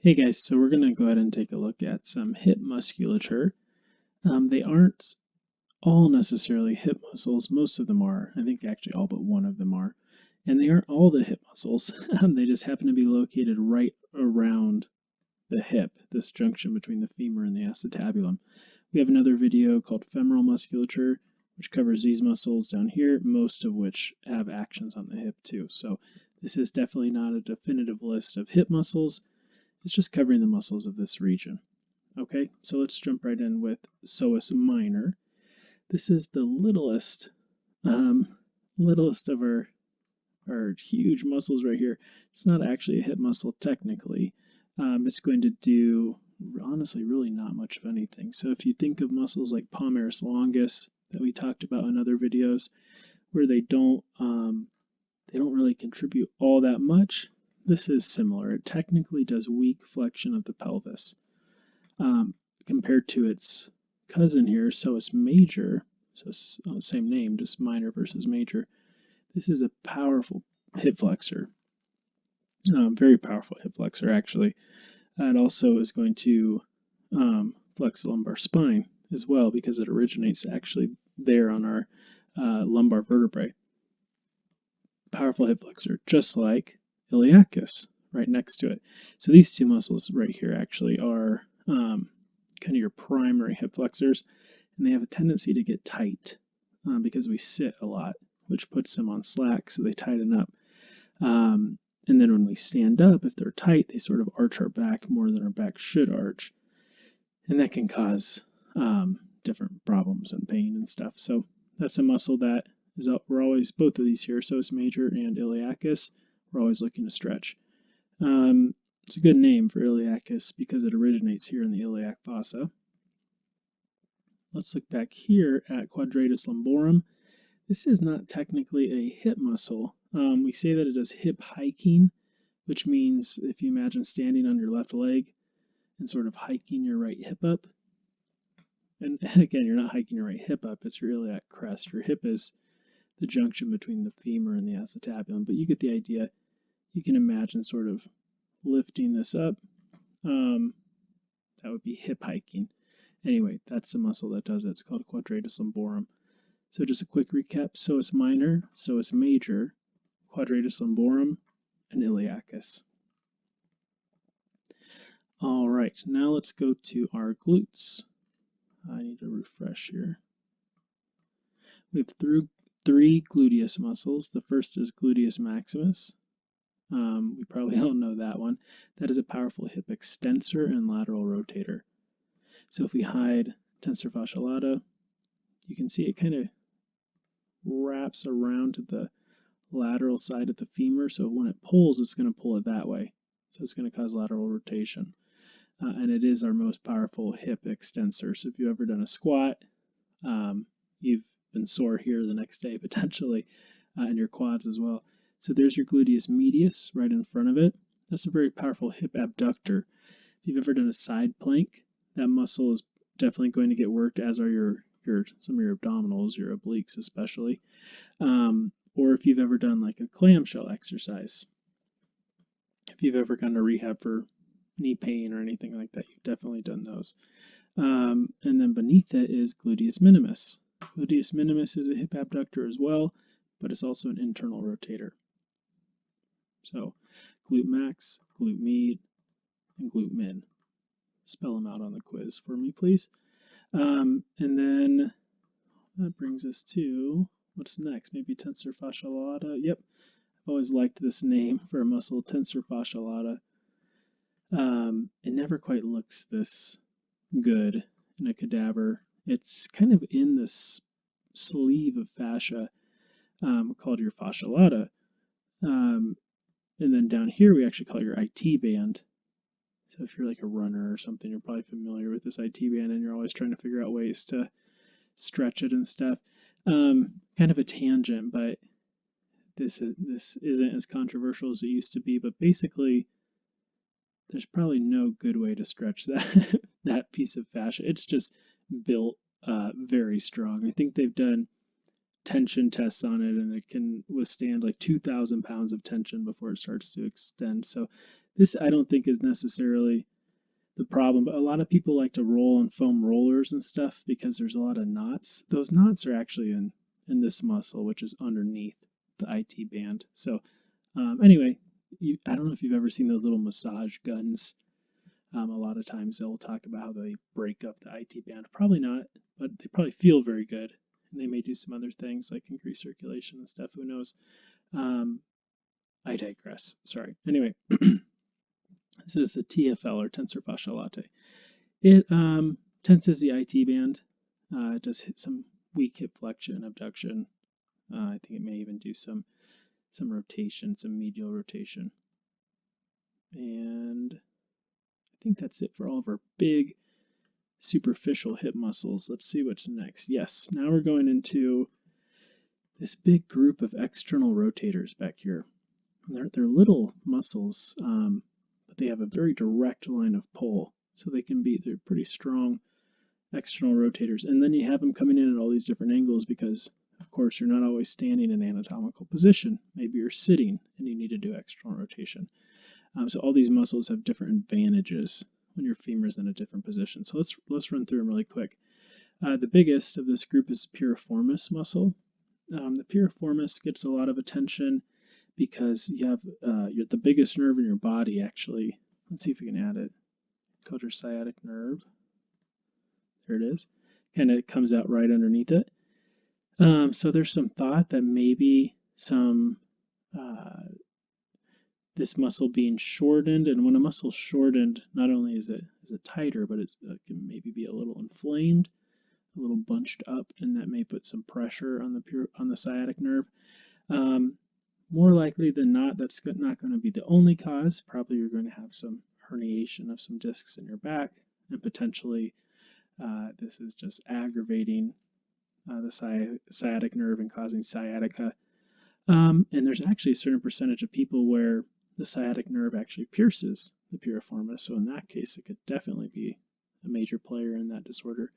Hey guys, so we're going to go ahead and take a look at some hip musculature. They aren't all necessarily hip muscles. Most of them are. I think actually all but one of them are. And they aren't all the hip muscles. They just happen to be located right around the hip, this junction between the femur and the acetabulum. We have another video called femoral musculature, which covers these muscles down here, most of which have actions on the hip too. So this is definitely not a definitive list of hip muscles. It's just covering the muscles of this region. Okay, so let's jump right in with psoas minor. This is the um, littlest of our huge muscles right here. It's not actually a hip muscle technically. It's going to do, honestly, really not much of anything. So if you think of muscles like palmaris longus that we talked about in other videos, where they don't really contribute all that much, this is similar. It technically does weak flexion of the pelvis. Compared to its cousin here, psoas major, so same name, just minor versus major. This is a powerful hip flexor, very powerful hip flexor actually. It also is going to flex the lumbar spine as well because it originates actually there on our lumbar vertebrae. Powerful hip flexor, just like iliacus right next to it. So these two muscles right here actually are kind of your primary hip flexors, and they have a tendency to get tight because we sit a lot, which puts them on slack, so they tighten up. And then when we stand up, if they're tight, they sort of arch our back more than our back should arch, and that can cause different problems and pain and stuff. So that's a muscle that is up. We're always, both of these here, psoas major and iliacus, we're always looking to stretch. It's a good name for iliacus because it originates here in the iliac fossa. Let's look back here at quadratus lumborum. This is not technically a hip muscle. We say that it does hip hiking, which means if you imagine standing on your left leg and sort of hiking your right hip up, and again, you're not hiking your right hip up, it's your iliac crest. Your hip is the junction between the femur and the acetabulum, but you get the idea. You can imagine sort of lifting this up. That would be hip hiking. Anyway, that's the muscle that does it. It's called quadratus lumborum. So just a quick recap: psoas minor, psoas major, quadratus lumborum, and iliacus. All right, now let's go to our glutes. I need to refresh here. We have three gluteus muscles. The first is gluteus maximus. We probably all know that one. That is a powerful hip extensor and lateral rotator. So if we hide tensor fascia lata, you can see it kind of wraps around to the lateral side of the femur. So when it pulls, it's going to pull it that way. So it's going to cause lateral rotation. And it is our most powerful hip extensor. So if you've ever done a squat, you've been sore here the next day potentially, and your quads as well. So there's your gluteus medius right in front of it. That's a very powerful hip abductor. If you've ever done a side plank, that muscle is definitely going to get worked, as are some of your abdominals, your obliques especially. Or if you've ever done like a clamshell exercise. If you've ever gone to rehab for knee pain or anything like that, you've definitely done those. And then beneath it is gluteus minimus. Gluteus minimus is a hip abductor as well, but it's also an internal rotator. So glute max, glute med, and glute min. Spell them out on the quiz for me, please. And then that brings us to what's next? Maybe tensor fascia lata. Yep, I've always liked this name for a muscle, tensor fascia lata. It never quite looks this good in a cadaver. It's kind of in this sleeve of fascia called your fascia lata. And then down here, we actually call it your IT band. So if you're like a runner or something, you're probably familiar with this IT band, and you're always trying to figure out ways to stretch it and stuff. Kind of a tangent, but this isn't as controversial as it used to be. But basically, there's probably no good way to stretch that that piece of fascia. It's just built very strong. I think they've done tension tests on it, and it can withstand like 2,000 pounds of tension before it starts to extend. So This I don't think is necessarily the problem, but a lot of people like to roll on foam rollers and stuff because there's a lot of knots. Those knots are actually in this muscle, which is underneath the IT band. So anyway, I don't know if you've ever seen those little massage guns. A lot of times they'll talk about how they break up the IT band. Probably not, but they probably feel very good. And they may do some other things like increase circulation and stuff. Who knows? Um, I digress. Sorry. Anyway, this is the TFL or tensor fasciae latae. It tenses the IT band. It does hit some weak hip flexion, abduction. I think it may even do some rotation, some medial rotation. And I think that's it for all of our big superficial hip muscles. Let's see what's next. Yes, now we're going into this big group of external rotators back here. They're little muscles, but they have a very direct line of pull, so they're pretty strong external rotators. And then you have them coming in at all these different angles because, of course, you're not always standing in anatomical position. Maybe you're sitting and you need to do external rotation. So all these muscles have different advantages when your femur is in a different position. So let's run through them really quick. The biggest of this group is the piriformis muscle. The piriformis gets a lot of attention because you have the biggest nerve in your body, actually. Let's see if we can add it. Called your sciatic nerve. There it is. Kind of comes out right underneath it. So there's some thought that maybe this muscle being shortened, and when a muscle's shortened, not only is it tighter, but it can maybe be a little inflamed, a little bunched up, and that may put some pressure on the sciatic nerve. More likely than not, that's not going to be the only cause. Probably you're going to have some herniation of some discs in your back, and potentially this is just aggravating the sciatic nerve and causing sciatica. And there's actually a certain percentage of people where the sciatic nerve actually pierces the piriformis. So in that case, it could definitely be a major player in that disorder.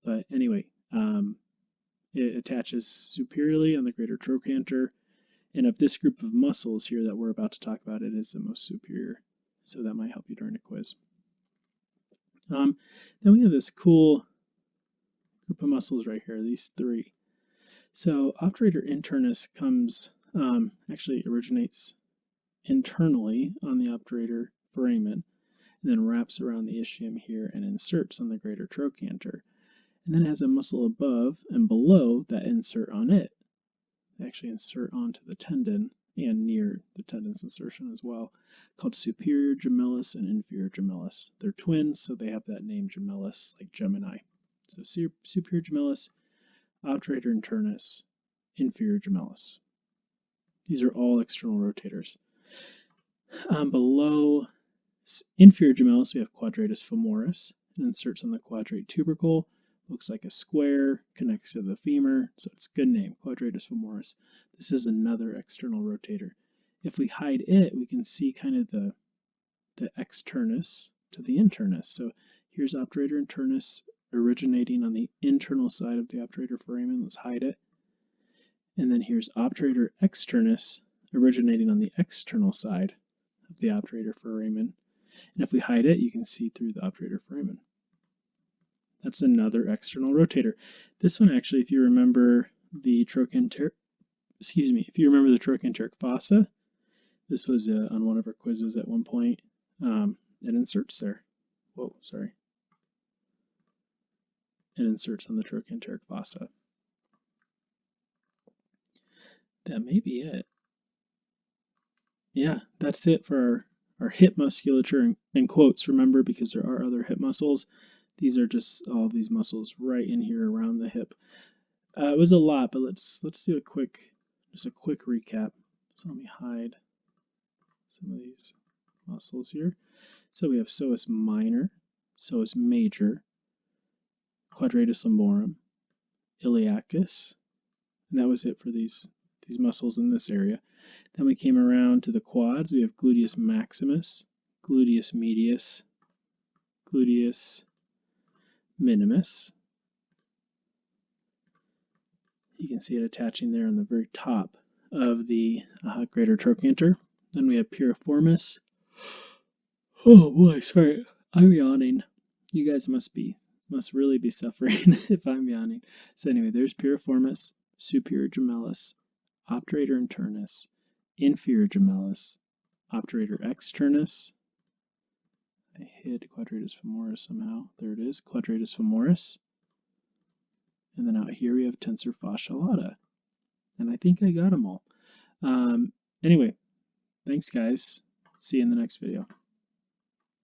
But anyway, it attaches superiorly on the greater trochanter. And of this group of muscles here that we're about to talk about, it is the most superior. So that might help you during a quiz. Then we have this cool group of muscles right here, these three. So obturator internus actually originates internally on the obturator foramen, and then wraps around the ischium here and inserts on the greater trochanter. And then it has a muscle above and below that insert on it. They actually insert onto the tendon and near the tendon's insertion as well, called superior gemellus and inferior gemellus. They're twins, so they have that name gemellus, like Gemini. So superior gemellus, obturator internus, inferior gemellus. These are all external rotators. Below inferior gemellus, we have quadratus femoris. It inserts on the quadrate tubercle. Looks like a square, connects to the femur, so it's a good name, quadratus femoris. This is another external rotator. If we hide it, we can see kind of the externus to the internus. So here's obturator internus originating on the internal side of the obturator foramen. Let's hide it. And then here's obturator externus originating on the external side of the obturator foramen. And if we hide it, you can see through the obturator foramen. That's another external rotator. This one actually, if you remember the trochanteric fossa, this was on one of our quizzes at one point. It inserts there. Whoa, sorry. It inserts on the trochanteric fossa. That may be it. Yeah, that's it for our hip musculature in quotes, remember, because there are other hip muscles. These are just all these muscles right in here around the hip. It was a lot, but let's do a quick recap. So let me hide some of these muscles here. So we have psoas minor, psoas major, quadratus lumborum, iliacus, and that was it for these muscles in this area. Then we came around to the quads. We have gluteus maximus, gluteus medius, gluteus minimus. You can see it attaching there on the very top of the greater trochanter. Then we have piriformis, Oh boy, sorry. I'm yawning. You guys must really be suffering if I'm yawning. So anyway, there's piriformis, superior gemellus, obturator internus, inferior gemellus, obturator externus. I hid quadratus femoris somehow. There it is, quadratus femoris. And then out here we have tensor fascia lata. And I think I got them all. Anyway, thanks guys. See you in the next video.